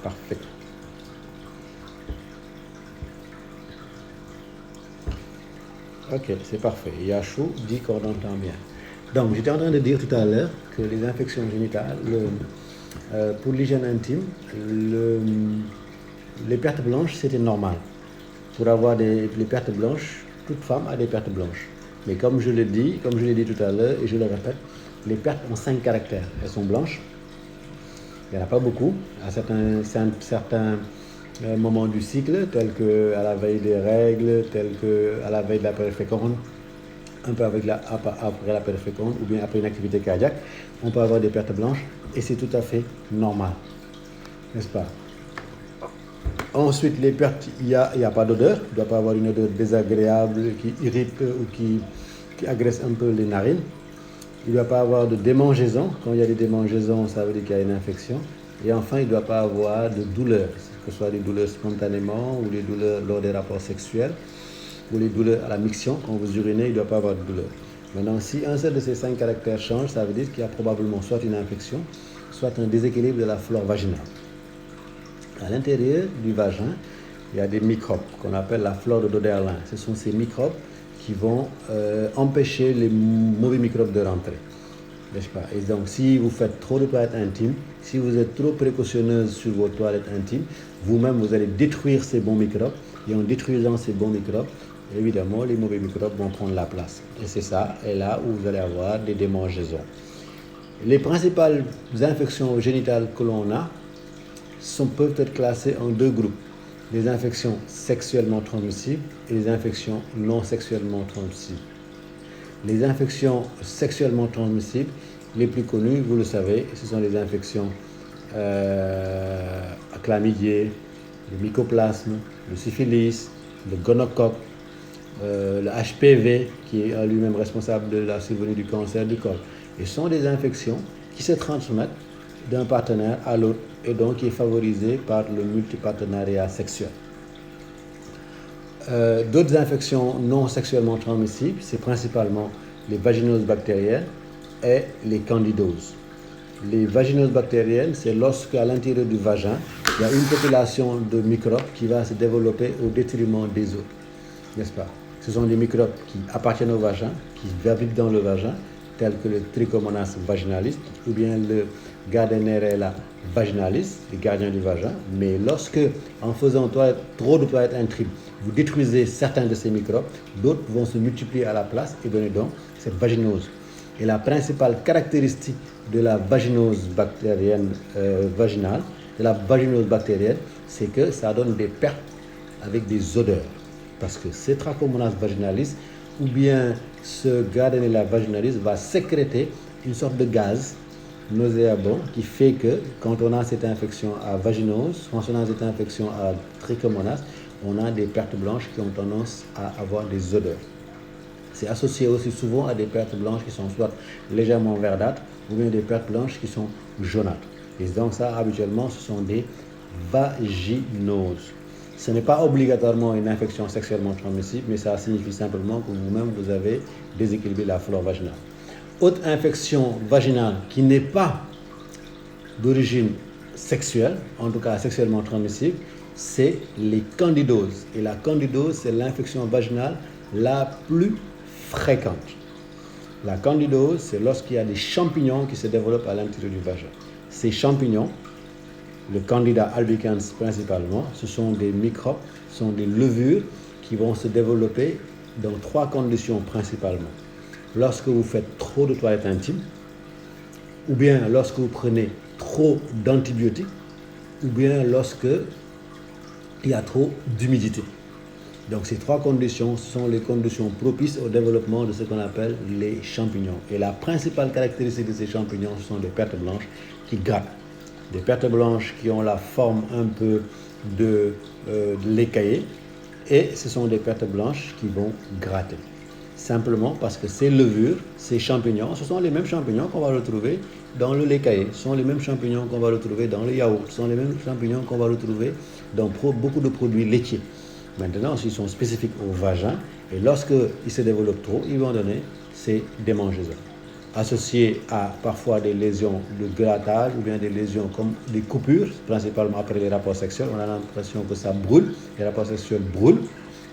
Parfait. Ok, c'est parfait. Yachou dit qu'on entend bien. Donc, j'étais en train de dire tout à l'heure que les infections génitales, pour l'hygiène intime, les pertes blanches, c'était normal. Pour avoir les pertes blanches, toute femme a des pertes blanches. Mais comme je l'ai dit tout à l'heure, et je le répète, les pertes ont 5 caractères. Elles sont blanches. Il n'y en a pas beaucoup. À certains moments du cycle, tels qu'à la veille des règles, tels qu'à la veille de la période féconde, un peu après la période féconde ou bien après une activité cardiaque, on peut avoir des pertes blanches et c'est tout à fait normal, n'est-ce pas? Ensuite, les pertes, il n'y a pas d'odeur, il ne doit pas avoir une odeur désagréable qui irrite ou qui agresse un peu les narines. Il ne doit pas avoir de démangeaison. Quand il y a des démangeaisons, ça veut dire qu'il y a une infection. Et enfin, il ne doit pas avoir de douleurs, que ce soit des douleurs spontanément ou des douleurs lors des rapports sexuels ou les douleurs à la miction. Quand vous urinez, il ne doit pas avoir de douleur. Maintenant, si un seul de ces 5 caractères change, ça veut dire qu'il y a probablement soit une infection, soit un déséquilibre de la flore vaginale. À l'intérieur du vagin, il y a des microbes qu'on appelle la flore de Doderlin. Ce sont ces microbes qui vont empêcher les mauvais microbes de rentrer, n'est-ce pas? Et donc, si vous faites trop de toilettes intimes, si vous êtes trop précautionneuse sur vos toilettes intimes, vous-même, vous allez détruire ces bons microbes. Et en détruisant ces bons microbes, évidemment, les mauvais microbes vont prendre la place. Et c'est ça, et là où vous allez avoir des démangeaisons. Les principales infections génitales que l'on a peuvent être classées en 2 groupes. Les infections sexuellement transmissibles et les infections non sexuellement transmissibles. Les infections sexuellement transmissibles, les plus connues, vous le savez, ce sont les infections à chlamydier, le mycoplasme, le syphilis, le gonocoque, le HPV, qui est lui-même responsable de la survenue du cancer du col. Et ce sont des infections qui se transmettent d'un partenaire à l'autre et donc qui est favorisé par le multipartenariat sexuel. D'autres infections non sexuellement transmissibles, c'est principalement les vaginoses bactériennes et les candidoses. Les vaginoses bactériennes, c'est lorsque à l'intérieur du vagin, il y a une population de microbes qui va se développer au détriment des autres, n'est-ce pas? Ce sont des microbes qui appartiennent au vagin, qui vivent dans le vagin, tels que le Trichomonas vaginalis ou bien le Gardnerella vaginalis, les gardiens du vagin. Mais lorsque, en faisant trop de toilettes intimes, vous détruisez certains de ces microbes, d'autres vont se multiplier à la place et donner donc cette vaginose. Et la principale caractéristique de la vaginose bactérienne vaginale, c'est que ça donne des pertes avec des odeurs. Parce que ce Trichomonas vaginalis ou bien ce Gardnerella vaginalis va sécréter une sorte de gaz nauséabond qui fait que quand on a cette infection à vaginose, quand on a cette infection à Trichomonas, on a des pertes blanches qui ont tendance à avoir des odeurs. C'est associé aussi souvent à des pertes blanches qui sont soit légèrement verdâtres ou bien des pertes blanches qui sont jaunâtres. Et donc ça, habituellement, ce sont des vaginoses. Ce n'est pas obligatoirement une infection sexuellement transmissible, mais ça signifie simplement que vous-même, vous avez déséquilibré la flore vaginale. Autre infection vaginale qui n'est pas d'origine sexuelle, en tout cas sexuellement transmissible, c'est les candidoses. Et la candidose, c'est l'infection vaginale la plus fréquente. La candidose, c'est lorsqu'il y a des champignons qui se développent à l'intérieur du vagin. Ces champignons, le Candida albicans principalement, ce sont des microbes, ce sont des levures qui vont se développer dans 3 conditions principalement. Lorsque vous faites trop de toilettes intimes, ou bien lorsque vous prenez trop d'antibiotiques, ou bien lorsque il y a trop d'humidité. Donc ces 3 conditions, ce sont les conditions propices au développement de ce qu'on appelle les champignons. Et la principale caractéristique de ces champignons, ce sont des pertes blanches qui grattent. Des pertes blanches qui ont la forme un peu de l'écaillé, et ce sont des pertes blanches qui vont gratter. Simplement parce que ces levures, ces champignons, ce sont les mêmes champignons qu'on va retrouver dans le lait caillé, ce sont les mêmes champignons qu'on va retrouver dans le yaourt, ce sont les mêmes champignons qu'on va retrouver dans beaucoup de produits laitiers. Maintenant, ils sont spécifiques au vagin, et lorsqu'ils se développent trop, ils vont donner ces démangeaisons. associées à parfois des lésions de grattage ou bien des lésions comme des coupures, principalement après les rapports sexuels. On a l'impression que ça brûle, les rapports sexuels brûlent.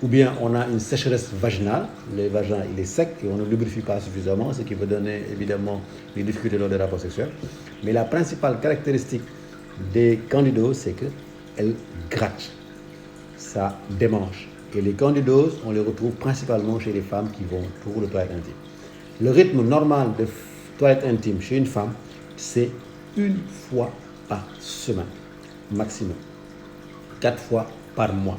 Ou bien on a une sécheresse vaginale, le vagin il est sec et on ne lubrifie pas suffisamment, ce qui peut donner évidemment des difficultés lors des rapports sexuels. Mais la principale caractéristique des candidoses, c'est qu'elles grattent, ça démange. Et les candidoses, on les retrouve principalement chez les femmes qui vont pour le toilette intime. Le rythme normal de toilette intime chez une femme, c'est une fois par semaine, maximum, 4 fois par mois.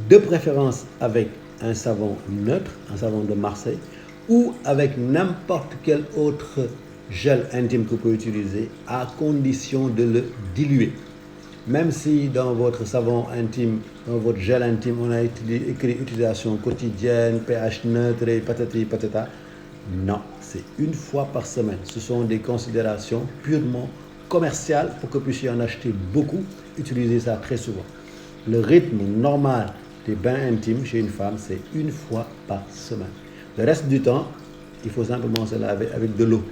De préférence avec un savon neutre, un savon de Marseille, ou avec n'importe quel autre gel intime que vous pouvez utiliser, à condition de le diluer. Même si dans votre savon intime, dans votre gel intime, on a écrit utilisation quotidienne, pH neutre et patati patata, non, c'est une fois par semaine. Ce sont des considérations purement commerciales pour que vous puissiez en acheter beaucoup, utiliser ça très souvent. Le rythme normal des bains intimes chez une femme, c'est une fois par semaine. Le reste du temps, il faut simplement se laver avec de l'eau.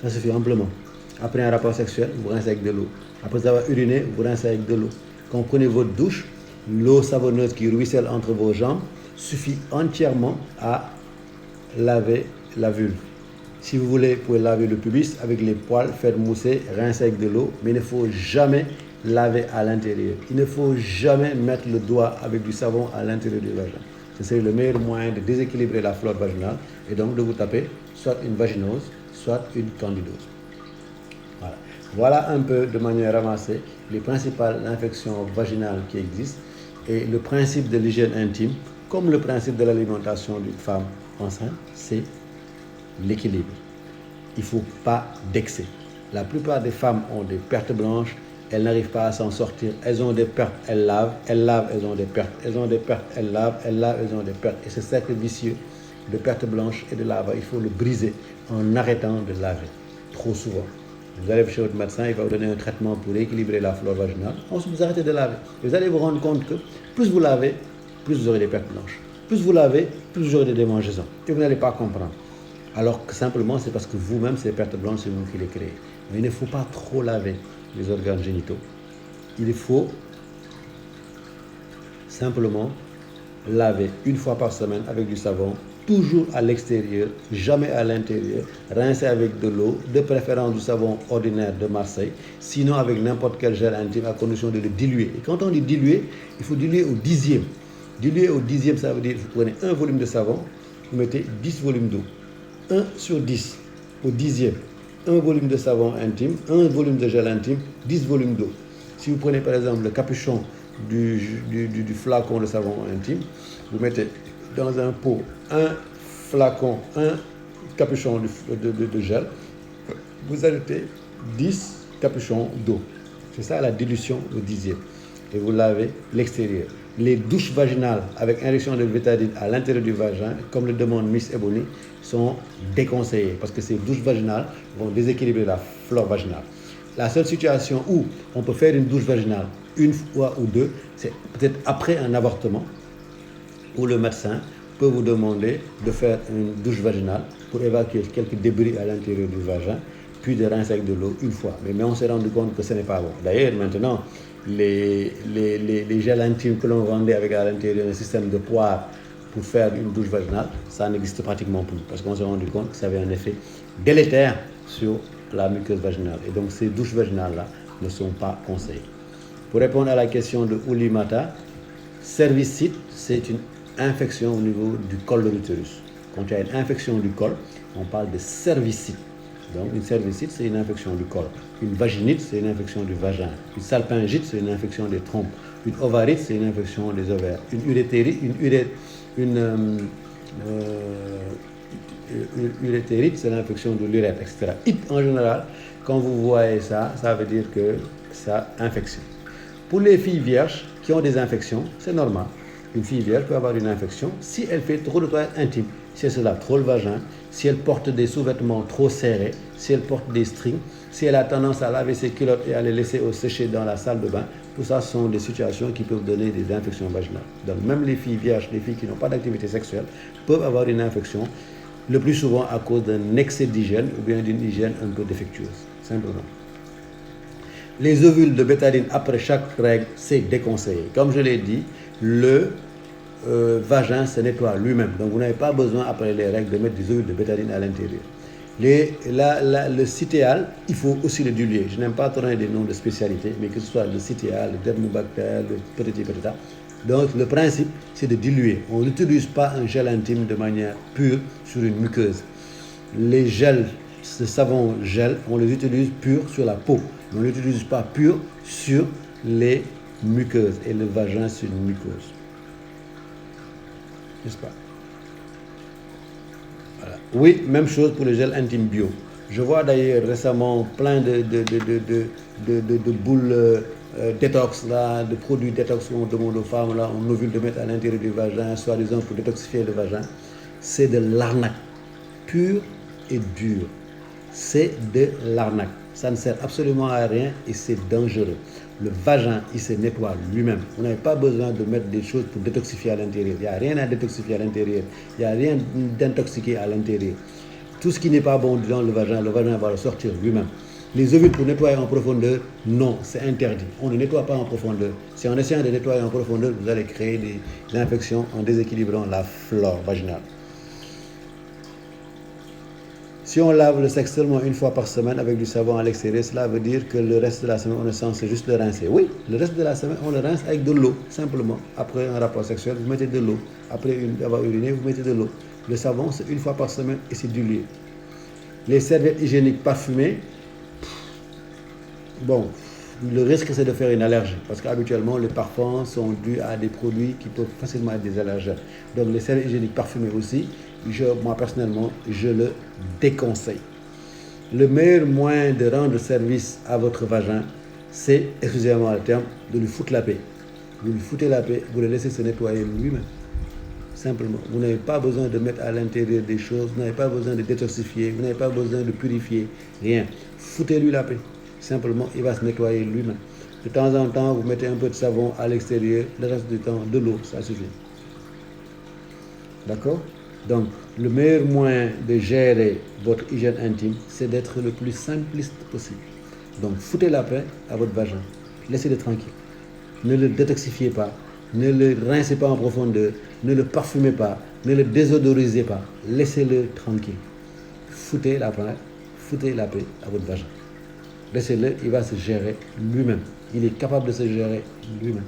Ça suffit amplement. Après un rapport sexuel, vous rincez avec de l'eau. Après avoir uriné, vous rincez avec de l'eau. Quand vous prenez votre douche, l'eau savonneuse qui ruisselle entre vos jambes suffit entièrement à laver la vulve. Si vous voulez, vous pouvez laver le pubis avec les poils, faire mousser, rincer avec de l'eau, mais il ne faut jamais laver à l'intérieur. Il ne faut jamais mettre le doigt avec du savon à l'intérieur du vagin. Ce serait le meilleur moyen de déséquilibrer la flore vaginale et donc de vous taper soit une vaginose, soit une candidose. Voilà un peu de manière avancée les principales infections vaginales qui existent et le principe de l'hygiène intime, comme le principe de l'alimentation d'une femme enceinte, c'est l'équilibre. Il ne faut pas d'excès. La plupart des femmes ont des pertes blanches, elles n'arrivent pas à s'en sortir, elles ont des pertes, elles lavent, elles ont des pertes, elles ont des pertes, elles lavent, elles ont des pertes. Et ce cercle vicieux de pertes blanches et de lavage, il faut le briser en arrêtant de laver trop souvent. Vous allez chez votre médecin, il va vous donner un traitement pour équilibrer la flore vaginale. Ensuite, vous arrêtez de laver. Et vous allez vous rendre compte que plus vous lavez, plus vous aurez des pertes blanches. Plus vous lavez, plus vous aurez des démangeaisons. Et vous n'allez pas comprendre. Alors que simplement, c'est parce que vous-même, ces pertes blanches, c'est vous qui les créez. Mais il ne faut pas trop laver les organes génitaux. Il faut simplement laver une fois par semaine avec du savon, toujours à l'extérieur, jamais à l'intérieur, rincer avec de l'eau, de préférence du savon ordinaire de Marseille, sinon avec n'importe quel gel intime à condition de le diluer. Et quand on dit diluer, il faut diluer au dixième. Diluer au dixième, ça veut dire que vous prenez un volume de savon, vous mettez 10 volumes d'eau. 1 sur 10 au dixième. Un volume de savon intime, un volume de gel intime, 10 volumes d'eau. Si vous prenez par exemple le capuchon du flacon de savon intime, vous mettez dans un pot un flacon, un capuchon de gel, vous ajoutez 10 capuchons d'eau. C'est ça la dilution au dixième. Et vous lavez l'extérieur. Les douches vaginales avec injection de bétadine à l'intérieur du vagin, comme le demande Miss Ebony, sont déconseillées parce que ces douches vaginales vont déséquilibrer la flore vaginale. La seule situation où on peut faire une douche vaginale une fois ou deux, c'est peut-être après un avortement, où le médecin peut vous demander de faire une douche vaginale pour évacuer quelques débris à l'intérieur du vagin, puis de rincer avec de l'eau une fois. Mais on s'est rendu compte que ce n'est pas bon. D'ailleurs, maintenant, les gels intimes que l'on vendait avec à l'intérieur un système de poire pour faire une douche vaginale, ça n'existe pratiquement plus parce qu'on s'est rendu compte que ça avait un effet délétère sur la muqueuse vaginale. Et donc ces douches vaginales-là ne sont pas conseillées. Pour répondre à la question de Oulimata, cervicite, c'est une infection au niveau du col de l'utérus. Quand il y a une infection du col, on parle de cervicite. Donc une cervicite, c'est une infection du col. Une vaginite, c'est une infection du vagin. Une salpingite, c'est une infection des trompes. Une ovarite, c'est une infection des ovaires. Une urétérite, c'est l'infection de l'urètre, etc. En général, quand vous voyez ça, ça veut dire que ça infection. Pour les filles vierges qui ont des infections, c'est normal. Une fille vierge peut avoir une infection si elle fait trop de toilette intime, si elle se lave trop le vagin, si elle porte des sous-vêtements trop serrés, si elle porte des strings, si elle a tendance à laver ses culottes et à les laisser au sécher dans la salle de bain. Tout ça sont des situations qui peuvent donner des infections vaginales. Donc même les filles vierges, les filles qui n'ont pas d'activité sexuelle, peuvent avoir une infection le plus souvent à cause d'un excès d'hygiène ou bien d'une hygiène un peu défectueuse, simplement. Les ovules de bétaline après chaque règle, c'est déconseillé. Comme je l'ai dit, le vagin se nettoie lui-même. Donc vous n'avez pas besoin après les règles de mettre des ovules de bétaline à l'intérieur. Le citéal, il faut aussi le diluer. Je n'aime pas donner des noms de spécialité, mais que ce soit le citéal, le dermobactère, le petit. Donc le principe, c'est de diluer. On n'utilise pas un gel intime de manière pure sur une muqueuse. Les gels, ce savon gel, on les utilise purs sur la peau. On ne l'utilise pas pur sur les muqueuses. Et le vagin, c'est une muqueuse. N'est-ce pas? Voilà. Oui, même chose pour le gel intime bio. Je vois d'ailleurs récemment plein de boules détox, là, de produits détox qu'on demande aux femmes, là, on ovule de mettre à l'intérieur du vagin, soi-disant pour détoxifier le vagin. C'est de l'arnaque, pure et dure. C'est de l'arnaque. Ça ne sert absolument à rien et c'est dangereux. Le vagin, il se nettoie lui-même. Vous n'avez pas besoin de mettre des choses pour détoxifier à l'intérieur. Il n'y a rien à détoxifier à l'intérieur. Il n'y a rien d'intoxiqué à l'intérieur. Tout ce qui n'est pas bon dans le vagin va le sortir lui-même. Les ovules pour nettoyer en profondeur, non, c'est interdit. On ne nettoie pas en profondeur. Si en essayant de nettoyer en profondeur, vous allez créer des infections en déséquilibrant la flore vaginale. Si on lave le sexe seulement une fois par semaine avec du savon à l'extérieur, cela veut dire que le reste de la semaine, on est censé juste le rincer. Oui, le reste de la semaine, on le rince avec de l'eau, simplement. Après un rapport sexuel, vous mettez de l'eau. Après avoir uriné, vous mettez de l'eau. Le savon, c'est une fois par semaine et c'est dilué. Les serviettes hygiéniques parfumées, bon, le risque c'est de faire une allergie parce qu'habituellement les parfums sont dus à des produits qui peuvent facilement être des allergènes. Donc les serviettes hygiéniques parfumées aussi, moi personnellement, je le déconseille. Le meilleur moyen de rendre service à votre vagin, c'est, excusez-moi le terme, de lui foutre la paix. Vous lui foutez la paix, vous le laissez se nettoyer lui-même. Simplement, vous n'avez pas besoin de mettre à l'intérieur des choses, vous n'avez pas besoin de détoxifier, vous n'avez pas besoin de purifier, rien. Foutez-lui la paix. Simplement, il va se nettoyer lui-même. De temps en temps, vous mettez un peu de savon à l'extérieur, le reste du temps, de l'eau, ça suffit. D'accord? Donc, le meilleur moyen de gérer votre hygiène intime, c'est d'être le plus simpliste possible. Donc, foutez la paix à votre vagin. Laissez-le tranquille. Ne le détoxifiez pas. Ne le rincez pas en profondeur. Ne le parfumez pas. Ne le désodorisez pas. Laissez-le tranquille. Foutez la paix à votre vagin. Laissez-le, il va se gérer lui-même. Il est capable de se gérer lui-même.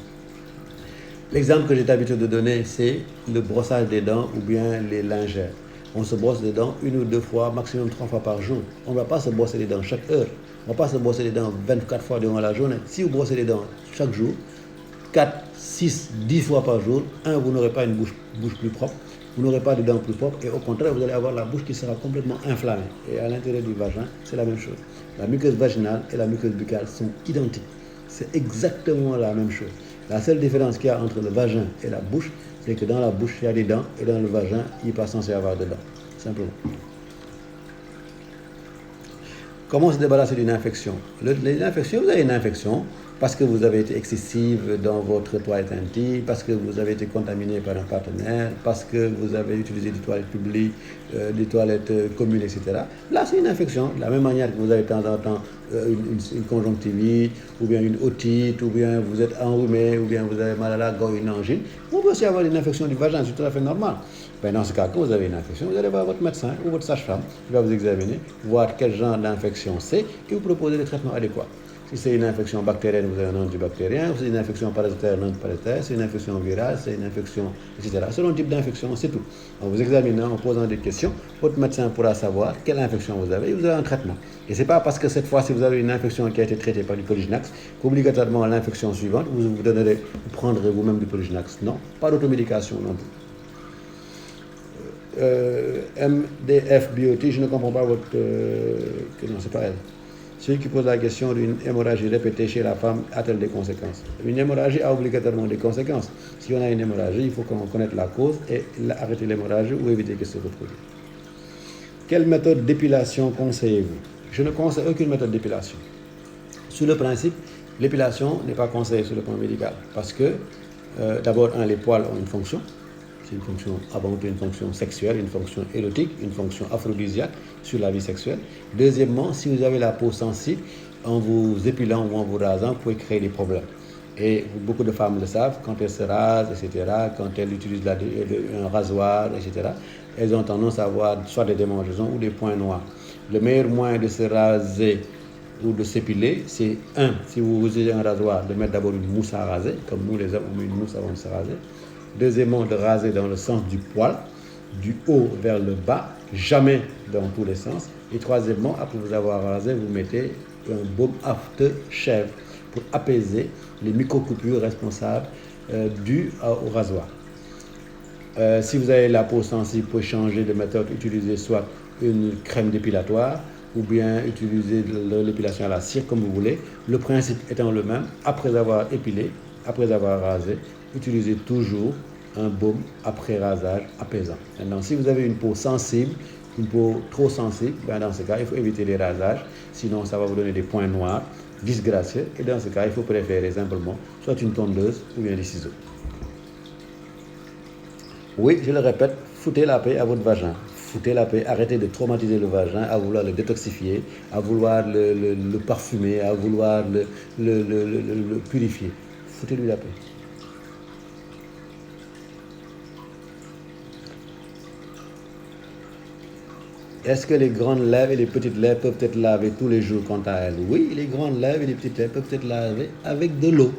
L'exemple que j'ai l'habitude de donner, c'est le brossage des dents ou bien les lingères. On se brosse les dents 1 ou 2 fois, maximum 3 fois par jour. On ne va pas se brosser les dents chaque heure. On ne va pas se brosser les dents 24 fois durant la journée. Si vous brossez les dents chaque jour, 4, 6, 10 fois par jour, vous n'aurez pas une bouche plus propre, vous n'aurez pas de dents plus propres et au contraire, vous allez avoir la bouche qui sera complètement inflammée. Et à l'intérieur du vagin, c'est la même chose. La muqueuse vaginale et la muqueuse buccale sont identiques. C'est exactement la même chose. La seule différence qu'il y a entre le vagin et la bouche, c'est que dans la bouche, il y a des dents et dans le vagin, il n'est pas censé y avoir de dents. Simplement. Comment se débarrasser d'une infection? L'infection, vous avez une infection parce que vous avez été excessive dans votre toilette intime, parce que vous avez été contaminé par un partenaire, parce que vous avez utilisé des toilettes publiques, des toilettes communes, etc. Là, c'est une infection. De la même manière que vous avez de temps en temps une conjonctivite, ou bien une otite, ou bien vous êtes enrhumé, ou bien vous avez mal à la gorge, une angine, vous pouvez aussi avoir une infection du vagin, c'est tout à fait normal. Ben dans ce cas, quand vous avez une infection, vous allez voir votre médecin ou votre sage-femme qui va vous examiner, voir quel genre d'infection c'est et vous proposer des traitements adéquats. Si c'est une infection bactérienne, vous avez un antibactérien. Si c'est une infection parasitaire, un antiparasitaire. Si c'est une infection virale, c'est une infection, etc. Selon le type d'infection, c'est tout. En vous examinant, en posant des questions, votre médecin pourra savoir quelle infection vous avez et vous avez un traitement. Et ce n'est pas parce que cette fois, si vous avez une infection qui a été traitée par du Polyginax, qu'obligatoirement l'infection suivante, vous prendrez vous-même du Polyginax. Non, pas d'automédication non plus. MDF Beauty, je ne comprends pas votre... non, c'est pas elle. Celui qui pose la question d'une hémorragie répétée chez la femme a-t-elle des conséquences? Une hémorragie a obligatoirement des conséquences. Si on a une hémorragie, il faut qu'on connaisse la cause et arrêter l'hémorragie ou éviter qu'elle se reproduise. Quelle méthode d'épilation conseillez-vous? Je ne conseille aucune méthode d'épilation. Sous le principe, l'épilation n'est pas conseillée sur le plan médical parce que, d'abord, les poils ont une fonction. C'est une fonction avant tout une fonction sexuelle, une fonction érotique, une fonction aphrodisiaque sur la vie sexuelle. Deuxièmement, si vous avez la peau sensible, en vous épilant ou en vous rasant, vous pouvez créer des problèmes. Et beaucoup de femmes le savent, quand elles se rasent, etc., quand elles utilisent un rasoir, etc., elles ont tendance à avoir soit des démangeaisons ou des points noirs. Le meilleur moyen de se raser ou de s'épiler, c'est si vous utilisez un rasoir, de mettre d'abord une mousse à raser, comme nous les hommes, on met une mousse avant de se raser. Deuxièmement, de raser dans le sens du poil, du haut vers le bas, jamais dans tous les sens. Et troisièmement, après vous avoir rasé, vous mettez un baume aftershave pour apaiser les micro-coupures responsables dues au rasoir. Si vous avez la peau sensible, vous pouvez changer de méthode, utiliser soit une crème dépilatoire ou bien utiliser l'épilation à la cire comme vous voulez. Le principe étant le même, après avoir épilé, après avoir rasé, utilisez toujours un baume après rasage apaisant. Maintenant, si vous avez une peau sensible, une peau trop sensible, ben dans ce cas, il faut éviter les rasages, sinon ça va vous donner des points noirs disgracieux. Et dans ce cas, il faut préférer simplement soit une tondeuse ou bien des ciseaux. Oui, je le répète, foutez la paix à votre vagin. Foutez la paix, arrêtez de traumatiser le vagin, à vouloir le détoxifier, à vouloir le parfumer, à vouloir le purifier. Foutez-lui la paix. Est-ce que les grandes lèvres et les petites lèvres peuvent être lavées tous les jours quant à elles? Oui, les grandes lèvres et les petites lèvres peuvent être lavées avec de l'eau.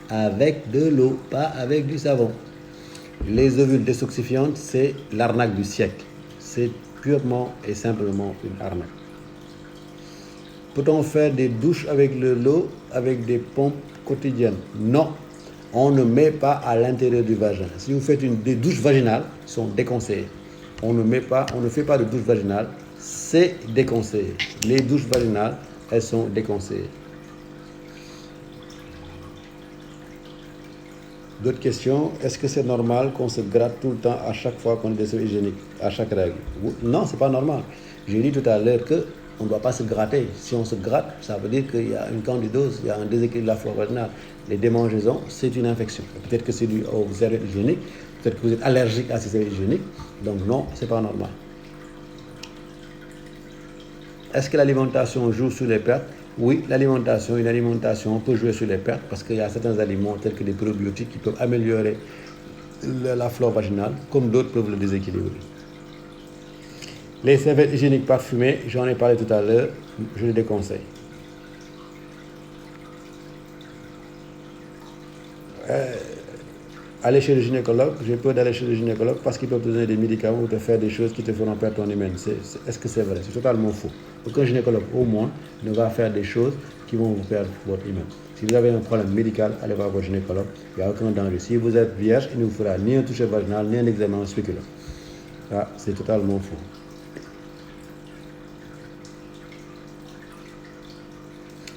Avec de l'eau, pas avec du savon. Les ovules détoxifiantes, c'est l'arnaque du siècle. C'est purement et simplement une arnaque. Peut-on faire des douches avec de l'eau, avec des pompes quotidiennes? Non, on ne met pas à l'intérieur du vagin. Si vous faites des douches vaginales, sont déconseillées. On ne fait pas de douche vaginale, c'est déconseillé. Les douches vaginales, elles sont déconseillées. D'autres questions? Est-ce que c'est normal qu'on se gratte tout le temps à chaque fois qu'on est des serviettes hygiéniques, à chaque règle? Non, c'est pas normal. J'ai dit tout à l'heure qu'on ne doit pas se gratter. Si on se gratte, ça veut dire qu'il y a une candidose, il y a un déséquilibre de la flore vaginale. Les démangeaisons, c'est une infection. Peut-être que c'est dû aux serviettes hygiéniques, peut-être que vous êtes allergique à ces serviettes hygiéniques. Donc non, c'est pas normal. Est-ce que l'alimentation joue sur les pertes? Oui, une alimentation peut jouer sur les pertes parce qu'il y a certains aliments tels que les probiotiques qui peuvent améliorer la flore vaginale, comme d'autres peuvent le déséquilibrer. Les serviettes hygiéniques parfumées, j'en ai parlé tout à l'heure, je les déconseille. Aller chez le gynécologue, j'ai peur d'aller chez le gynécologue parce qu'ils peuvent te donner des médicaments ou te faire des choses qui te feront perdre ton hymen. Est-ce que c'est vrai? C'est totalement faux. Aucun gynécologue au monde ne va faire des choses qui vont vous perdre votre hymen. Si vous avez un problème médical, allez voir votre gynécologue, il n'y a aucun danger. Si vous êtes vierge, il ne vous fera ni un toucher vaginal, ni un examen spéculaire. Ah, c'est totalement faux.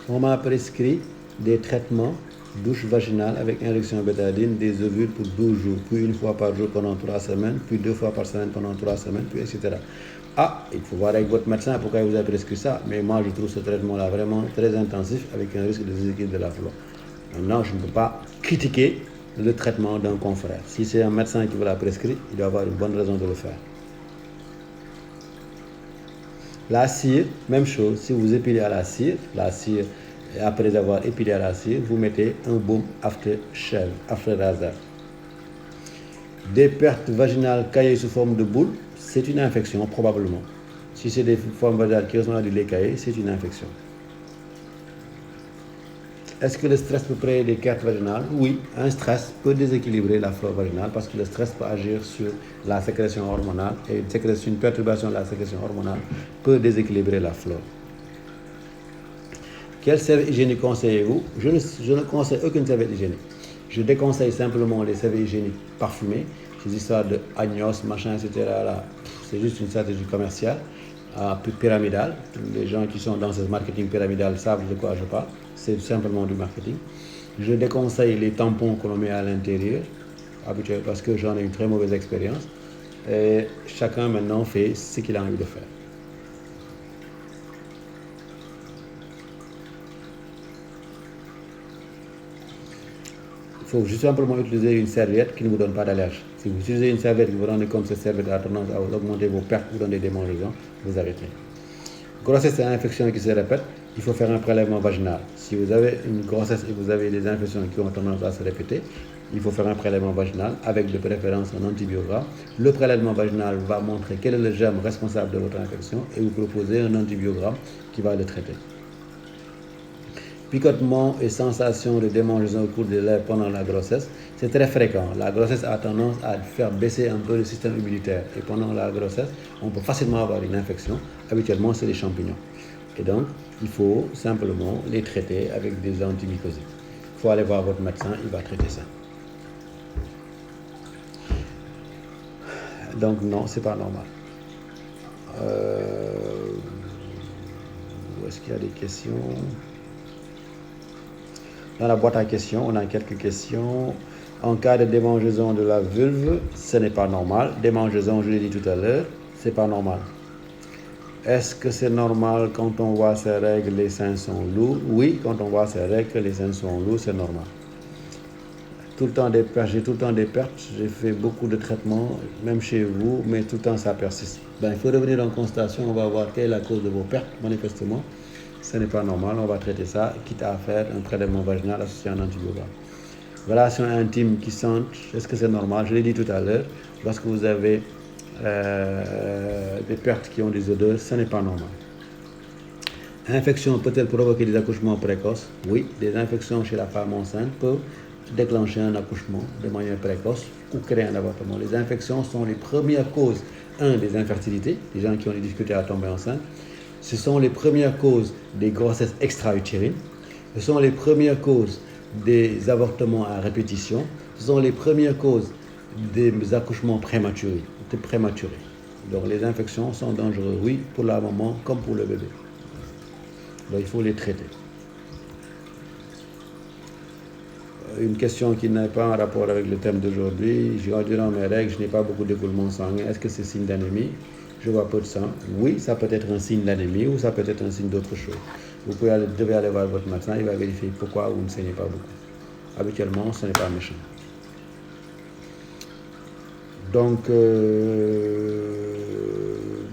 On m'a prescrit des traitements douche vaginale avec injection bétadine, des ovules pour 12 jours, puis une fois par jour pendant 3 semaines, puis 2 fois par semaine pendant 3 semaines, puis etc. Ah, il faut voir avec votre médecin pourquoi il vous a prescrit ça, mais moi je trouve ce traitement-là vraiment très intensif avec un risque de déséquilibre de la flore. Maintenant, je ne peux pas critiquer le traitement d'un confrère. Si c'est un médecin qui vous l'a prescrit, il doit avoir une bonne raison de le faire. La cire, même chose, si vous épilez à la cire, après avoir épilé à la cire, vous mettez un baume aftershave, après rasage. Des pertes vaginales caillées sous forme de boule, c'est une infection probablement. Si c'est des formes vaginales qui ressemblent à du lait caillé, c'est une infection. Est-ce que le stress peut créer des pertes vaginales? Oui, un stress peut déséquilibrer la flore vaginale parce que le stress peut agir sur la sécrétion hormonale et une perturbation de la sécrétion hormonale peut déséquilibrer la flore. Quelle serviette hygiénique conseillez-vous? Je ne conseille aucune serviette hygiénique. Je déconseille simplement les serviettes hygiéniques parfumées. Ces histoires de agnos, machin, etc. C'est juste une stratégie commerciale pyramidale. Les gens qui sont dans ce marketing pyramidal savent de quoi je parle. C'est simplement du marketing. Je déconseille les tampons qu'on met à l'intérieur, habituellement, parce que j'en ai une très mauvaise expérience. Et chacun maintenant fait ce qu'il a envie de faire. faut juste simplement utiliser une serviette qui ne vous donne pas d'allergie. Si vous utilisez une serviette et vous vous rendez compte que cette serviette a tendance à augmenter vos pertes, vous donner des démangeaisons, vous arrêtez. Grossesse et infection qui se répètent, il faut faire un prélèvement vaginal. Si vous avez une grossesse et vous avez des infections qui ont tendance à se répéter, il faut faire un prélèvement vaginal avec de préférence un antibiogramme. Le prélèvement vaginal va montrer quel est le germe responsable de votre infection et vous proposer un antibiogramme qui va le traiter. Picotement et sensation de démangeaison au cours des lèvres pendant la grossesse, c'est très fréquent. La grossesse a tendance à faire baisser un peu le système immunitaire. Et pendant la grossesse, on peut facilement avoir une infection. Habituellement, c'est les champignons. Et donc, il faut simplement les traiter avec des antimycosiques. Il faut aller voir votre médecin, il va traiter ça. Donc non, c'est pas normal. Où est-ce qu'il y a des questions? Dans la boîte à questions, on a quelques questions. En cas de démangeaison de la vulve, ce n'est pas normal. Démangeaison, je l'ai dit tout à l'heure, c'est pas normal. Est-ce que c'est normal quand on voit ses règles, les seins sont lourds? Oui, quand on voit ses règles, les seins sont lourds, c'est normal. Tout le temps des pertes, j'ai tout le temps des pertes, j'ai fait beaucoup de traitements, même chez vous, mais tout le temps ça persiste. Il faut revenir en consultation, on va voir quelle est la cause de vos pertes, manifestement. Ce n'est pas normal, on va traiter ça, quitte à faire un prélèvement vaginal associé à un antibiogramme. Relations intimes qui sentent, est-ce que c'est normal? Je l'ai dit tout à l'heure, lorsque vous avez des pertes qui ont des odeurs, ce n'est pas normal. Infection peut-elle provoquer des accouchements précoces? Oui, des infections chez la femme enceinte peuvent déclencher un accouchement de manière précoce ou créer un avortement. Les infections sont les premières causes, des infertilités, les gens qui ont des difficultés à tomber enceinte. Ce sont les premières causes des grossesses extra-utérines. Ce sont les premières causes des avortements à répétition. Ce sont les premières causes des accouchements prématurés. Donc les infections sont dangereuses, oui, pour la maman comme pour le bébé. Donc il faut les traiter. Une question qui n'est pas en rapport avec le thème d'aujourd'hui. Durant mes règles, je n'ai pas beaucoup d'écoulement sanguin. Est-ce que c'est signe d'anémie? Je vois peu de sang. Oui, ça peut être un signe d'anémie ou ça peut être un signe d'autre chose. Vous devez aller voir votre médecin, il va vérifier pourquoi vous ne saignez pas beaucoup. Habituellement, ce n'est pas méchant. Donc,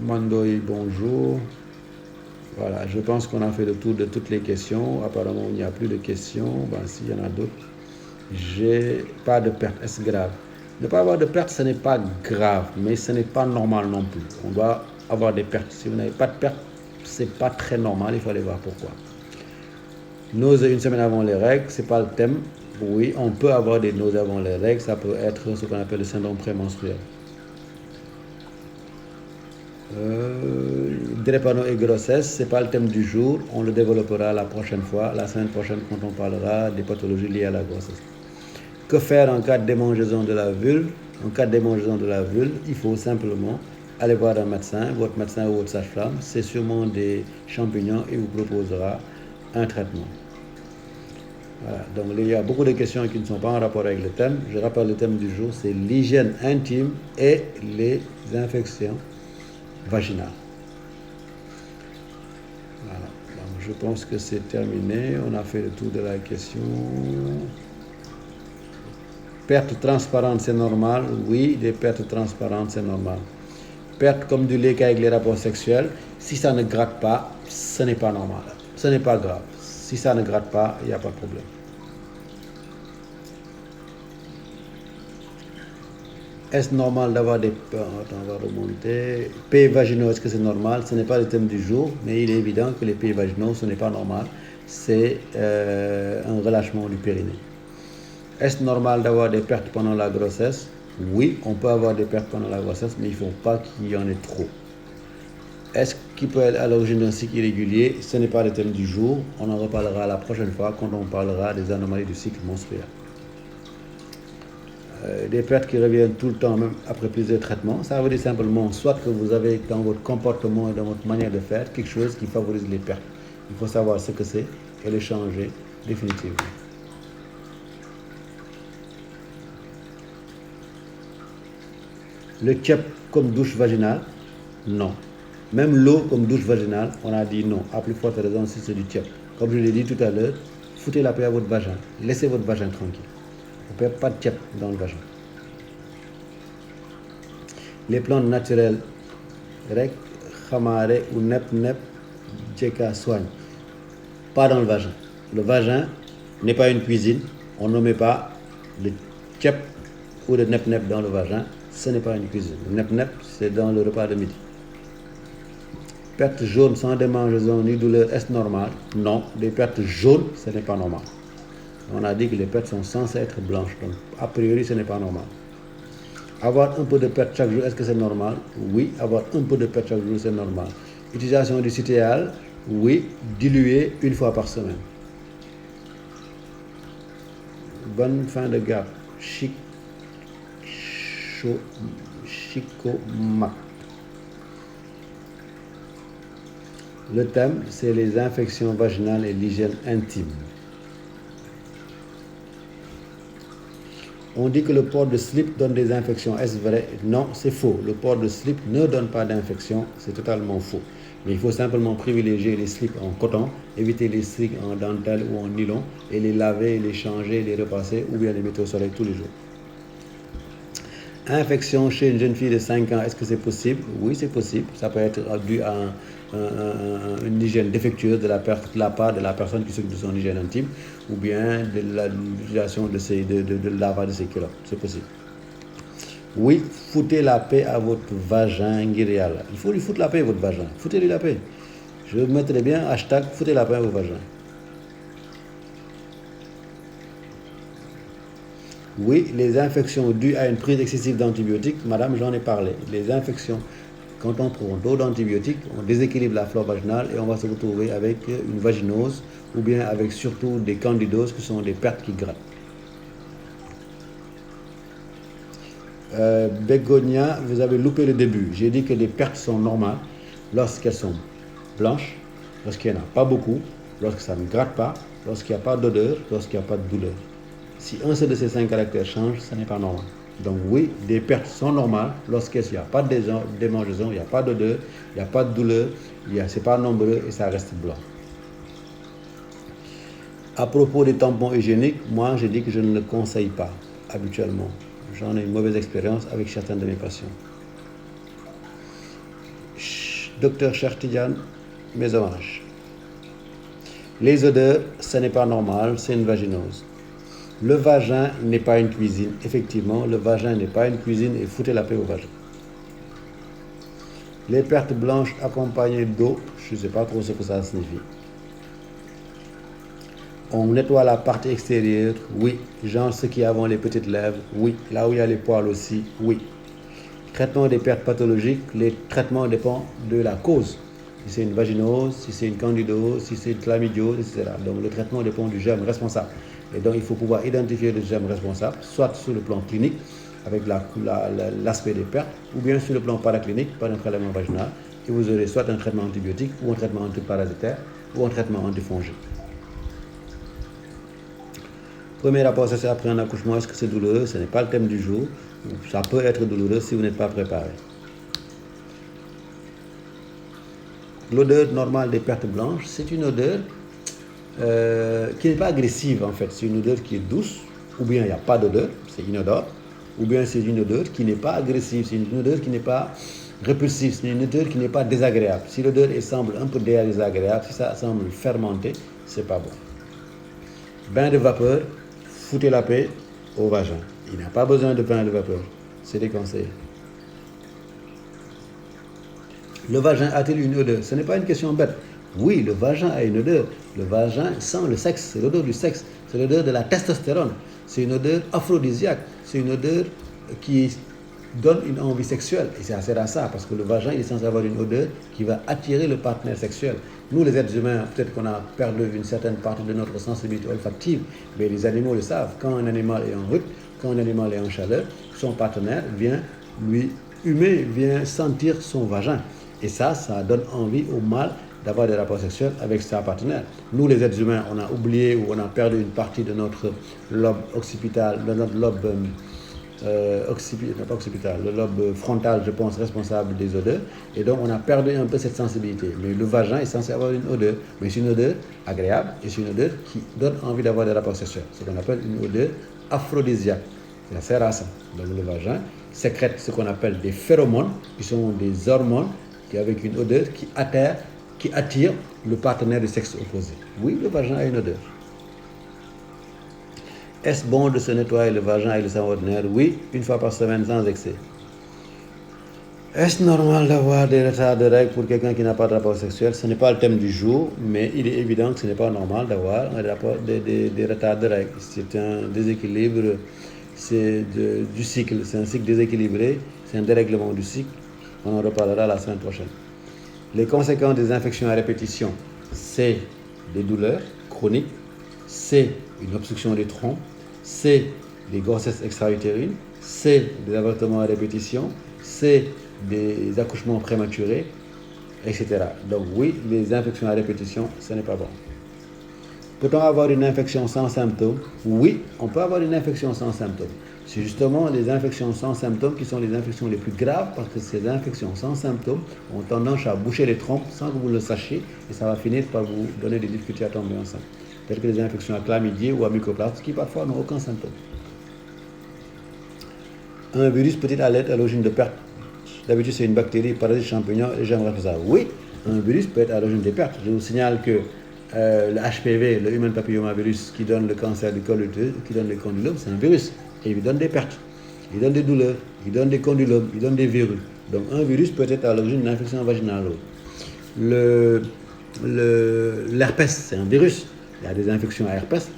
Mandoy, bonjour. Voilà, je pense qu'on a fait le tour de toutes les questions. Apparemment, il n'y a plus de questions. S'il y en a d'autres. J'ai pas de perte. Est-ce grave? Ne pas avoir de perte, ce n'est pas grave, mais ce n'est pas normal non plus. On doit avoir des pertes. Si vous n'avez pas de perte, ce n'est pas très normal. Il faut aller voir pourquoi. Nausées une semaine avant les règles, ce n'est pas le thème. Oui, on peut avoir des nausées avant les règles. Ça peut être ce qu'on appelle le syndrome prémenstruel. Drépano et grossesse, ce n'est pas le thème du jour. On le développera la prochaine fois, la semaine prochaine, quand on parlera des pathologies liées à la grossesse. Que faire en cas de démangeaison de la vulve? En cas de démangeaison de la vulve, il faut simplement aller voir un médecin, votre médecin ou votre sage-femme. C'est sûrement des champignons et vous proposera un traitement. Voilà. Donc il y a beaucoup de questions qui ne sont pas en rapport avec le thème. Je rappelle le thème du jour, c'est l'hygiène intime et les infections vaginales. Voilà. Donc, je pense que c'est terminé. On a fait le tour de la question. Perte transparente, c'est normal? Oui, des pertes transparentes, c'est normal. Perte comme du lait avec les rapports sexuels, si ça ne gratte pas, ce n'est pas normal. Ce n'est pas grave. Si ça ne gratte pas, il n'y a pas de problème. Est-ce normal d'avoir des... Attends, on va remonter. Pays vaginaux, est-ce que c'est normal? Ce n'est pas le thème du jour, mais il est évident que les pays vaginaux, ce n'est pas normal. C'est un relâchement du périnée. Est-ce normal d'avoir des pertes pendant la grossesse? Oui, on peut avoir des pertes pendant la grossesse, mais il ne faut pas qu'il y en ait trop. Est-ce qu'il peut être à l'origine d'un cycle irrégulier? Ce n'est pas le thème du jour. On en reparlera la prochaine fois quand on parlera des anomalies du cycle menstruel. Des pertes qui reviennent tout le temps, même après plusieurs traitements, ça veut dire simplement soit que vous avez dans votre comportement et dans votre manière de faire quelque chose qui favorise les pertes. Il faut savoir ce que c'est et le changer définitivement. Le tchep comme douche vaginale? Non. Même l'eau comme douche vaginale, on a dit non. À plus forte raison si c'est du tchep. Comme je l'ai dit tout à l'heure, foutez la paix à votre vagin. Laissez votre vagin tranquille. On ne perd pas de tchep dans le vagin. Les plantes naturelles, rek, khamare ou nep, djeka soigne. Pas dans le vagin. Le vagin n'est pas une cuisine. On ne met pas de tchep ou de nep dans le vagin. Ce n'est pas une cuisine. Le nep, c'est dans le repas de midi. Pertes jaunes sans démangeaison ni douleur, est-ce normal? Non, des pertes jaunes, ce n'est pas normal. On a dit que les pertes sont censées être blanches, donc a priori ce n'est pas normal. Avoir un peu de pertes chaque jour, est-ce que c'est normal? Oui, avoir un peu de pertes chaque jour, c'est normal. Utilisation du citéal, oui, dilué une fois par semaine. Bonne fin de garde. Chicomac. Le thème, c'est les infections vaginales et l'hygiène intime. On dit que le port de slip donne des infections. Est-ce vrai? Non, c'est faux. Le port de slip ne donne pas d'infection. C'est totalement faux. Mais il faut simplement privilégier les slips en coton, éviter les slips en dentelle ou en nylon et les laver, les changer, les repasser ou bien les mettre au soleil tous les jours. Infection chez une jeune fille de 5 ans, est-ce que c'est possible? Oui, c'est possible. Ça peut être dû à une hygiène défectueuse de la part de la personne qui s'occupe de son hygiène intime ou bien de l'utilisation de lavage de ses culottes. C'est possible. Oui, foutez la paix à votre vagin, Ngirial. Il faut lui foutre la paix à votre vagin. Foutez-lui la paix. Je mettrai bien hashtag foutez la paix à votre vagin. Oui, les infections dues à une prise excessive d'antibiotiques, madame, j'en ai parlé. Les infections, quand on prend trop d'antibiotiques, on déséquilibre la flore vaginale et on va se retrouver avec une vaginose ou bien avec surtout des candidoses qui sont des pertes qui grattent. Bégonia, vous avez loupé le début. J'ai dit que les pertes sont normales lorsqu'elles sont blanches, lorsqu'il n'y en a pas beaucoup, lorsque ça ne gratte pas, lorsqu'il n'y a pas d'odeur, lorsqu'il n'y a pas de douleur. Si un seul de ces 5 caractères change, ce n'est pas normal. Donc oui, des pertes sont normales lorsqu'il n'y a pas de démangeaison, il n'y a pas d'odeur, il n'y a pas de douleur, ce n'est pas nombreux et ça reste blanc. À propos des tampons hygiéniques, moi je dis que je ne le conseille pas habituellement. J'en ai une mauvaise expérience avec certains de mes patients. Docteur Chertidiane, mes hommages. Les odeurs, ce n'est pas normal, c'est une vaginose. Le vagin n'est pas une cuisine. Effectivement, le vagin n'est pas une cuisine et foutez la paix au vagin. Les pertes blanches accompagnées d'eau, je ne sais pas trop ce que ça signifie. On nettoie la partie extérieure, oui. Genre ceux qui ont les petites lèvres, oui. Là où il y a les poils aussi, oui. Traitement des pertes pathologiques, les traitements dépendent de la cause. Si c'est une vaginose, si c'est une candidose, si c'est une chlamydiose, etc. Donc le traitement dépend du germe responsable. Et donc il faut pouvoir identifier le germe responsable, soit sur le plan clinique, avec l'aspect des pertes, ou bien sur le plan paraclinique, par un prélèvement vaginal, et vous aurez soit un traitement antibiotique, ou un traitement antiparasitaire, ou un traitement antifongique. Premier rapport sexuel après un accouchement, est-ce que c'est douloureux? Ce n'est pas le thème du jour. Ça peut être douloureux si vous n'êtes pas préparé. L'odeur normale des pertes blanches, c'est une odeur qui n'est pas agressive en fait. C'est une odeur qui est douce, ou bien il n'y a pas d'odeur, c'est inodore, ou bien c'est une odeur qui n'est pas agressive, c'est une odeur qui n'est pas répulsive, c'est une odeur qui n'est pas désagréable. Si l'odeur semble un peu désagréable, si ça semble fermenté, c'est pas bon. Bain de vapeur, foutez la paix au vagin. Il n'a pas besoin de bain de vapeur, c'est déconseillé. Le vagin a-t-il une odeur? Ce n'est pas une question bête. Oui, le vagin a une odeur. Le vagin sent le sexe, c'est l'odeur du sexe, c'est l'odeur de la testostérone. C'est une odeur aphrodisiaque, c'est une odeur qui donne une envie sexuelle. Et ça sert à ça, parce que le vagin il est censé avoir une odeur qui va attirer le partenaire sexuel. Nous, les êtres humains, peut-être qu'on a perdu une certaine partie de notre sensibilité olfactive, mais les animaux le savent. Quand un animal est en route, quand un animal est en chaleur, son partenaire vient lui humer, vient sentir son vagin. Et ça donne envie au mâle d'avoir des rapports sexuels avec sa partenaire. Nous, les êtres humains, on a oublié ou on a perdu une partie de notre lobe occipital, de notre lobe occipital, le lobe frontal, je pense, responsable des odeurs. Et donc, on a perdu un peu cette sensibilité. Mais le vagin est censé avoir une odeur, mais c'est une odeur agréable et c'est une odeur qui donne envie d'avoir des rapports sexuels. C'est ce qu'on appelle une odeur aphrodisiaque. Ça sert à ça. Donc, le vagin sécrète ce qu'on appelle des phéromones, qui sont des hormones avec une odeur qui attire le partenaire du sexe opposé. Oui, le vagin a une odeur. Est-ce bon de se nettoyer le vagin avec le savon ordinaire? Oui, une fois par semaine sans excès. Est-ce normal d'avoir des retards de règles pour quelqu'un qui n'a pas de rapport sexuel? Ce n'est pas le thème du jour, mais il est évident que ce n'est pas normal d'avoir des retards de règles. C'est un déséquilibre du cycle, c'est un cycle déséquilibré, c'est un dérèglement du cycle. On en reparlera la semaine prochaine. Les conséquences des infections à répétition, c'est des douleurs chroniques, c'est une obstruction des troncs, c'est des grossesses extra-utérines, c'est des avortements à répétition, c'est des accouchements prématurés, etc. Donc oui, les infections à répétition, ce n'est pas bon. Peut-on avoir une infection sans symptômes? Oui, on peut avoir une infection sans symptômes. C'est justement les infections sans symptômes qui sont les infections les plus graves parce que ces infections sans symptômes ont tendance à boucher les trompes sans que vous le sachiez et ça va finir par vous donner des difficultés à tomber enceinte. Telles que les infections à chlamydia ou à mycoplasme qui parfois n'ont aucun symptôme. Un virus peut-il être à l'origine de pertes? D'habitude, c'est une bactérie, parasite, champignon et j'aimerais faire ça. Oui, un virus peut être à l'origine des pertes. Je vous signale que le HPV, le Human Papillomavirus, qui donne le cancer du col utérus, qui donne les condylomes, c'est un virus. Et il donne des pertes, il donne des douleurs, il donne des condylomes, il donne des verrues. Donc un virus peut être à l'origine d'une infection vaginale. L'herpès, c'est un virus. Il y a des infections à herpès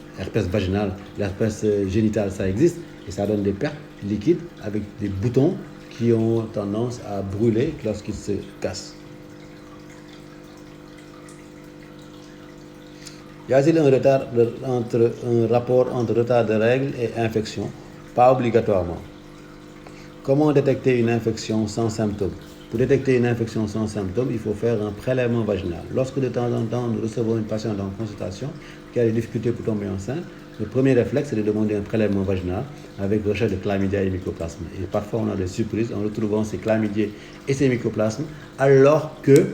vaginal, l'herpès génital, ça existe. Et ça donne des pertes liquides avec des boutons qui ont tendance à brûler lorsqu'ils se cassent. Y a-t-il un rapport entre retard de règles et infection? Pas obligatoirement. Comment détecter une infection sans symptômes? Pour détecter une infection sans symptômes, il faut faire un prélèvement vaginal. Lorsque de temps en temps nous recevons une patiente en consultation qui a des difficultés pour tomber enceinte, le premier réflexe est de demander un prélèvement vaginal avec recherche de chlamydia et mycoplasmes. Et parfois on a des surprises en retrouvant ces chlamydia et ces mycoplasmes alors que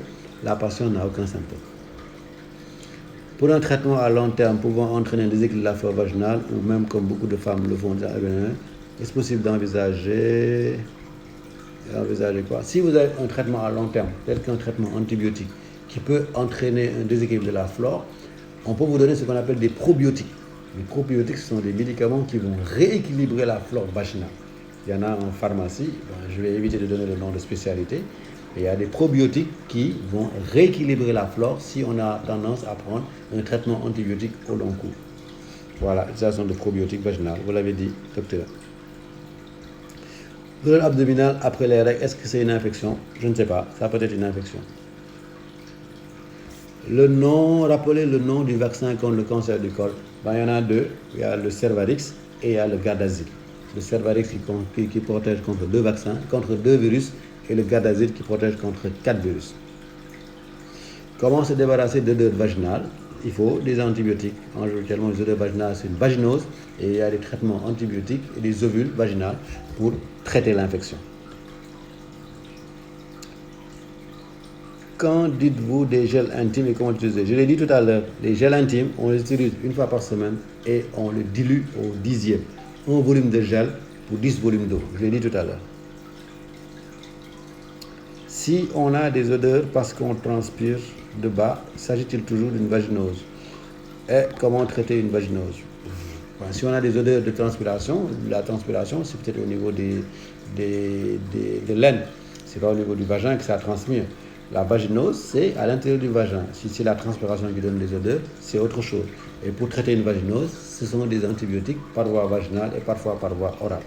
la patiente n'a aucun symptôme. Pour un traitement à long terme pouvant entraîner un déséquilibre de la flore vaginale, ou même comme beaucoup de femmes le font, est-ce possible d'envisager quoi? Si vous avez un traitement à long terme, tel qu'un traitement antibiotique, qui peut entraîner un déséquilibre de la flore, on peut vous donner ce qu'on appelle des probiotiques. Les probiotiques, ce sont des médicaments qui vont rééquilibrer la flore vaginale. Il y en a en pharmacie, je vais éviter de donner le nom de spécialité. Et il y a des probiotiques qui vont rééquilibrer la flore si on a tendance à prendre un traitement antibiotique au long cours. Voilà, l'utilisation de probiotiques vaginales, vous l'avez dit, docteur. Douleur abdominale après les règles, est-ce que c'est une infection? Je ne sais pas, ça peut être une infection. Rappelez le nom du vaccin contre le cancer du col. Il y en a deux, il y a le Cervarix et il y a le Gardasil. Le Cervarix qui protège contre deux vaccins, contre deux virus, et le Gardasil qui protège contre 4 virus. Comment se débarrasser d'odeurs vaginales? Il faut des antibiotiques. Actuellement, les odeurs vaginales, c'est une vaginose et il y a des traitements antibiotiques et des ovules vaginales pour traiter l'infection. Quand dites-vous des gels intimes et comment l'utiliser? Je l'ai dit tout à l'heure, les gels intimes, on les utilise une fois par semaine et on les dilue au 10e. Un volume de gel pour 10 volumes d'eau. Je l'ai dit tout à l'heure. Si on a des odeurs parce qu'on transpire de bas, s'agit-il toujours d'une vaginose? Et comment traiter une vaginose? Si on a des odeurs de transpiration, la transpiration c'est peut-être au niveau de l'aine, c'est pas au niveau du vagin que ça transmire. La vaginose c'est à l'intérieur du vagin. Si c'est la transpiration qui donne des odeurs, c'est autre chose. Et pour traiter une vaginose, ce sont des antibiotiques par voie vaginale et parfois par voie orale.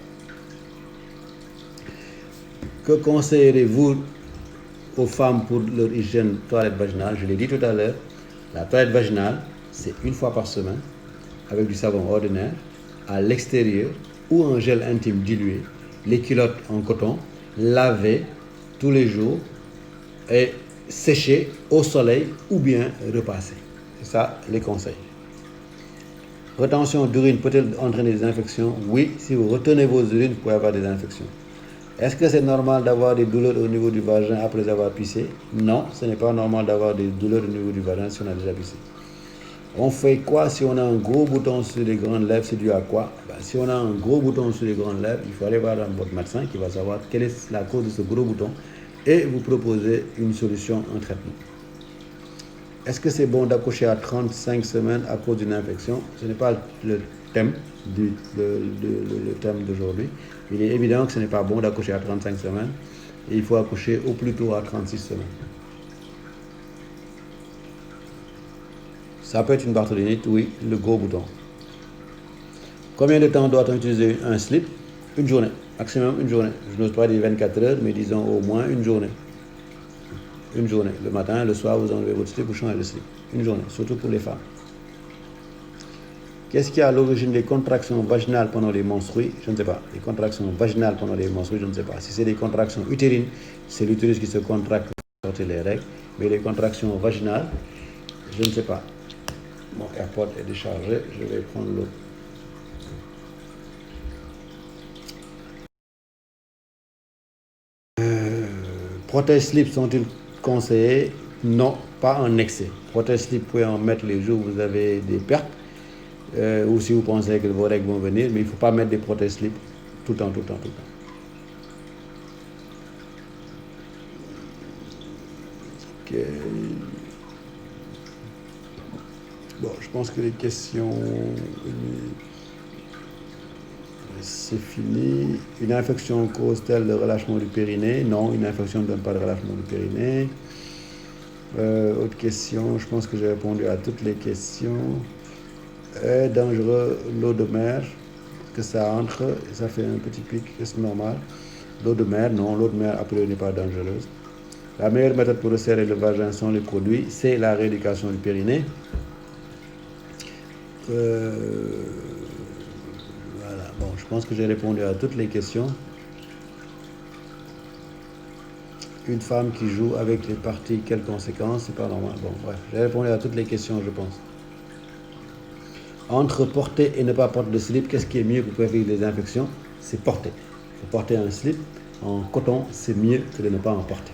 Que conseillerez-vous aux femmes pour leur hygiène toilette vaginale? Je l'ai dit tout à l'heure, la toilette vaginale, c'est une fois par semaine, avec du savon ordinaire, à l'extérieur, ou un gel intime dilué, les culottes en coton, laver tous les jours, et sécher au soleil, ou bien repasser. C'est ça les conseils. Rétention d'urine peut-elle entraîner des infections? Oui, si vous retenez vos urines, vous pouvez avoir des infections. Est-ce que c'est normal d'avoir des douleurs au niveau du vagin après avoir pissé? Non, ce n'est pas normal d'avoir des douleurs au niveau du vagin si on a déjà pissé. On fait quoi si on a un gros bouton sur les grandes lèvres? C'est dû à quoi? Si on a un gros bouton sur les grandes lèvres, il faut aller voir votre médecin qui va savoir quelle est la cause de ce gros bouton et vous proposer une solution, un traitement. Est-ce que c'est bon d'accoucher à 35 semaines à cause d'une infection? Ce n'est pas le thème le thème d'aujourd'hui. Il est évident que ce n'est pas bon d'accoucher à 35 semaines et il faut accoucher au plus tôt à 36 semaines. Ça peut être une bartholinite, oui, le gros bouton. Combien de temps doit-on utiliser un slip? Une journée, maximum une journée. Je n'ose pas dire 24 heures, mais disons au moins une journée. Une journée. Le matin, le soir, vous enlevez votre slip, vous changez le slip. Une journée, surtout pour les femmes. Qu'est-ce qui est à l'origine des contractions vaginales pendant les menstrues? Je ne sais pas. Les contractions vaginales pendant les menstrues, je ne sais pas. Si c'est des contractions utérines, c'est l'utérus qui se contracte pour sortir les règles. Mais les contractions vaginales, je ne sais pas. Mon AirPod est déchargé, je vais prendre l'autre. Protège slip sont-ils conseillés? Non, pas en excès. Protège slip, vous pouvez en mettre les jours où vous avez des pertes ou si vous pensez que vos règles vont venir, mais il ne faut pas mettre des protège slip tout le temps. Okay. Bon, je pense que les questions, c'est fini. Une infection cause-t-elle le relâchement du périnée? Non, une infection ne donne pas de relâchement du périnée. Autre question, je pense que j'ai répondu à toutes les questions. Est dangereux l'eau de mer? Que ça entre et ça fait un petit pic, est-ce normal? L'eau de mer, non, l'eau de mer a priori n'est pas dangereuse. La meilleure méthode pour resserrer le vagin sans les produits, c'est la rééducation du périnée. Voilà, bon, je pense que j'ai répondu à toutes les questions. Une femme qui joue avec les parties, quelles conséquences? C'est pas normal. Bon, bref, j'ai répondu à toutes les questions, je pense. Entre porter et ne pas porter de slip, qu'est-ce qui est mieux pour prévenir des infections? C'est porter. Il faut porter un slip en coton, c'est mieux que de ne pas en porter.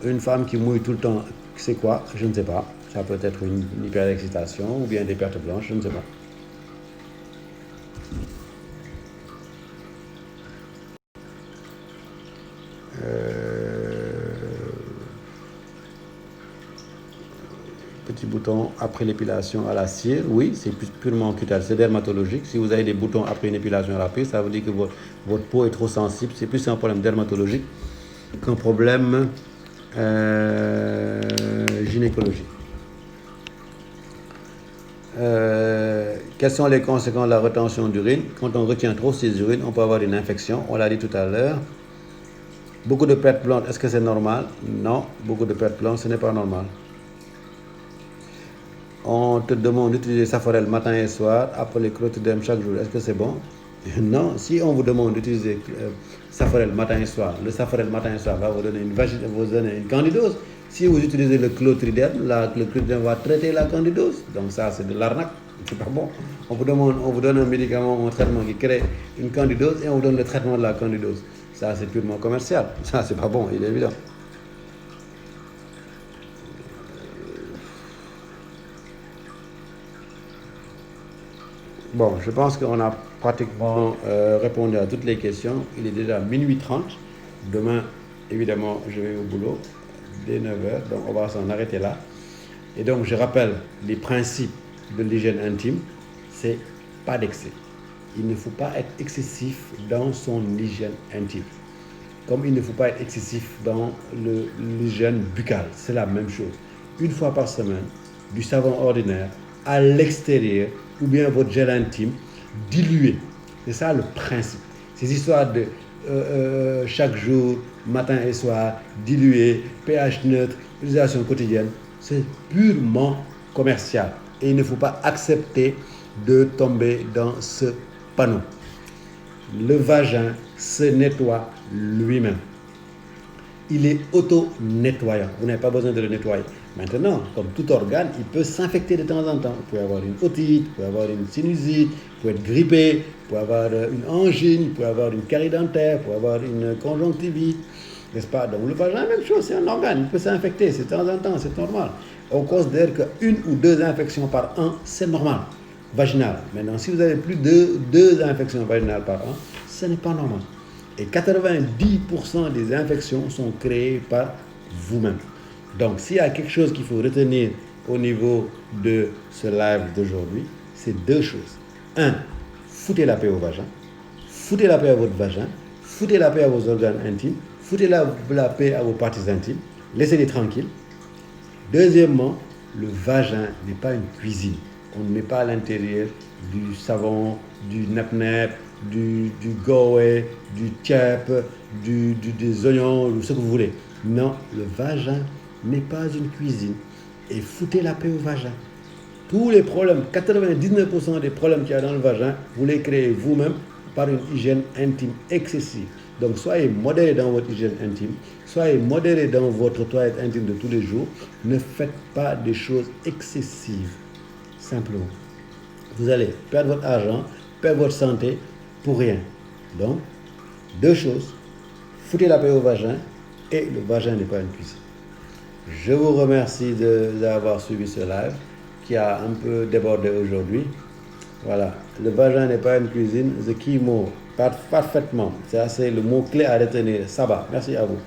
Une femme qui mouille tout le temps, c'est quoi? Je ne sais pas. Ça peut être une hyperexcitation ou bien des pertes blanches, je ne sais pas. Petit bouton après l'épilation à la cire, oui, c'est purement cutané, c'est dermatologique. Si vous avez des boutons après une épilation à la cire, ça veut dire que votre peau est trop sensible. C'est plus un problème dermatologique qu'un problème gynécologique. Quelles sont les conséquences de la rétention d'urine? Quand on retient trop ses urines, on peut avoir une infection, on l'a dit tout à l'heure. Beaucoup de pertes blanches, est-ce que c'est normal? Non, beaucoup de pertes blanches, ce n'est pas normal. On te demande d'utiliser Saforel matin et soir, après les Clotridem chaque jour, est-ce que c'est bon? Non, si on vous demande d'utiliser Saforel matin et soir, le Saforel matin et soir va vous donner une candidose. Si vous utilisez le Clotridem, le Clotridem va traiter la candidose. Donc ça, c'est de l'arnaque, c'est pas bon. On vous donne un médicament, un traitement qui crée une candidose et on vous donne le traitement de la candidose. Ça, c'est purement commercial. Ça, c'est pas bon, il est évident. Bon, je pense qu'on a pratiquement répondu à toutes les questions. Il est déjà minuit 30. Demain, évidemment, je vais au boulot dès 9h. Donc, on va s'en arrêter là. Et donc, je rappelle les principes de l'hygiène intime. C'est pas d'excès. Il ne faut pas être excessif dans son hygiène intime. Comme il ne faut pas être excessif dans l'hygiène buccale. C'est la même chose. Une fois par semaine, du savon ordinaire à l'extérieur ou bien votre gel intime dilué. C'est ça le principe. Ces histoires de chaque jour, matin et soir, dilué, pH neutre, utilisation quotidienne, c'est purement commercial. Et il ne faut pas accepter de tomber dans ce panneau. Le vagin se nettoie lui-même. Il est auto-nettoyant. Vous n'avez pas besoin de le nettoyer. Maintenant, comme tout organe, il peut s'infecter de temps en temps. Vous pouvez avoir une otite, vous pouvez avoir une sinusite, vous pouvez être grippé, vous pouvez avoir une angine, vous pouvez avoir une carie dentaire, vous pouvez avoir une conjonctivite, n'est-ce pas? Donc le vagin, même chose, c'est un organe, il peut s'infecter, c'est de temps en temps, c'est normal. On considère qu'une ou deux infections par an, c'est normal, vaginal. Maintenant, si vous avez plus de deux infections vaginales par an, ce n'est pas normal. Et 90% des infections sont créées par vous-même. Donc, s'il y a quelque chose qu'il faut retenir au niveau de ce live d'aujourd'hui, c'est deux choses. Un, foutez la paix au vagin, foutez la paix à votre vagin, foutez la paix à vos organes intimes, foutez la paix à vos parties intimes, laissez-les tranquilles. Deuxièmement, le vagin n'est pas une cuisine. On ne met pas à l'intérieur du savon, du nep-nep, du goé, du tchèp, des oignons, ou ce que vous voulez. Non, le vagin n'est pas une cuisine. Et foutez la paix au vagin. Tous les problèmes, 99% des problèmes qu'il y a dans le vagin, vous les créez vous-même par une hygiène intime excessive. Donc soyez modéré dans votre hygiène intime, soyez modéré dans votre toilette intime de tous les jours. Ne faites pas des choses excessives, simplement. Vous allez perdre votre argent, perdre votre santé pour rien. Donc, deux choses, foutez la paix au vagin et le vagin n'est pas une cuisine. Je vous remercie d'avoir suivi ce live qui a un peu débordé aujourd'hui. Voilà, le vagin n'est pas une cuisine, the key mot, parfaitement. C'est le mot-clé à retenir. Ça va, merci à vous.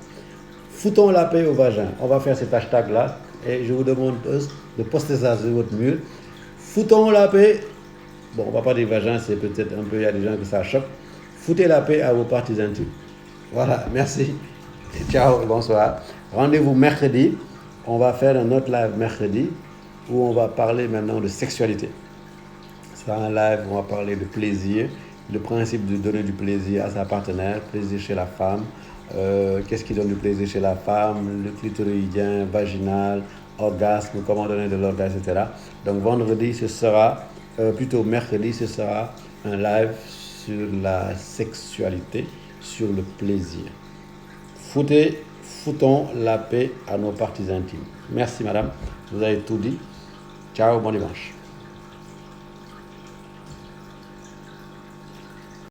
Foutons la paix au vagin. On va faire cet hashtag-là et je vous demande de poster ça sur votre mur. Foutons la paix. Bon, on va pas dire vagin, c'est peut-être un peu, il y a des gens qui ça choque. Foutez la paix à vos parties intimes. Voilà, merci. Ciao, bonsoir. Rendez-vous mercredi. On va faire un autre live mercredi où on va parler maintenant de sexualité. C'est un live où on va parler de plaisir, le principe de donner du plaisir à sa partenaire, plaisir chez la femme, qu'est-ce qui donne du plaisir chez la femme, le clitoridien, vaginal, orgasme, comment donner de l'orgasme, etc. Donc vendredi, ce sera, plutôt mercredi, ce sera un live sur la sexualité, sur le plaisir. Foutons la paix à nos parties intimes. Merci madame, vous avez tout dit. Ciao, bon dimanche.